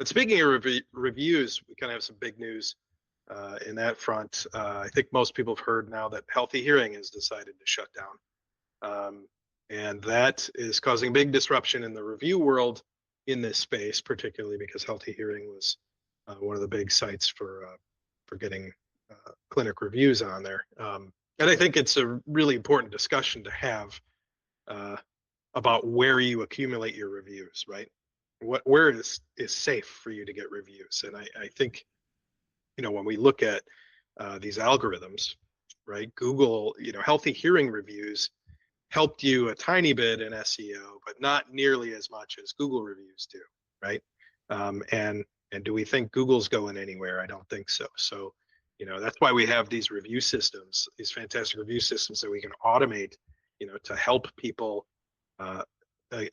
But speaking of reviews, we kind of have some big news in that front. I think most people have heard now that Healthy Hearing has decided to shut down. And that is causing big disruption in the review world in this space, particularly because Healthy Hearing was one of the big sites for getting clinic reviews on there. And I think it's a really important discussion to have uh, about where you accumulate your reviews, right? Where is safe for you to get reviews? And I think, when we look at these algorithms, right? Google, Healthy Hearing reviews helped you a tiny bit in SEO, but not nearly as much as Google reviews do, right? And do we think Google's going anywhere? I don't think so. So, that's why we have these review systems, these fantastic review systems that we can automate, to help people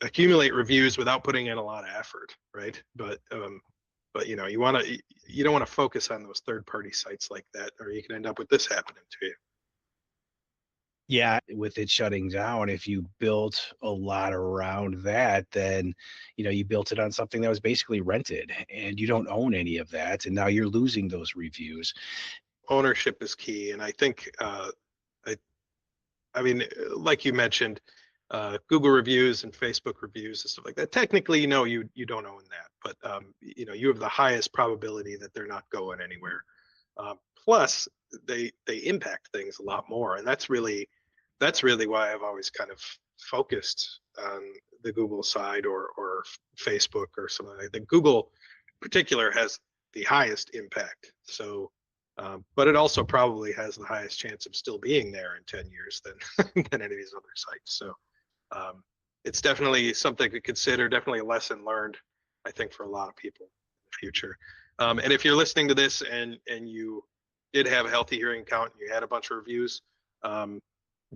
accumulate reviews without putting in a lot of effort, right? But you don't want to focus on those third-party sites like that, or you can end up with this happening to you. Yeah, with it shutting down, if you built a lot around that, then you built it on something that was basically rented, and you don't own any of that, and now you're losing those reviews. Ownership is key, and I think I, I mean, like you mentioned, Google reviews and Facebook reviews and stuff like that. Technically, you don't own that, but you have the highest probability that they're not going anywhere. Plus, they impact things a lot more, and that's really why I've always kind of focused on the Google side or Facebook or something like that. Google, in particular, has the highest impact. So, but it also probably has the highest chance of still being there in 10 years than than any of these other sites. So, um, it's definitely something to consider. Definitely a lesson learned, I think, for a lot of people in the future. And if you're listening to this and you did have a Healthy Hearing account and you had a bunch of reviews, um,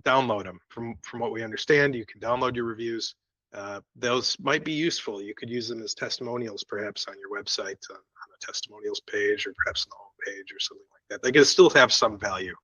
download them. From what we understand, you can download your reviews. Those might be useful. You could use them as testimonials, perhaps on your website, on a testimonials page, or perhaps on the home page or something like that. They can still have some value.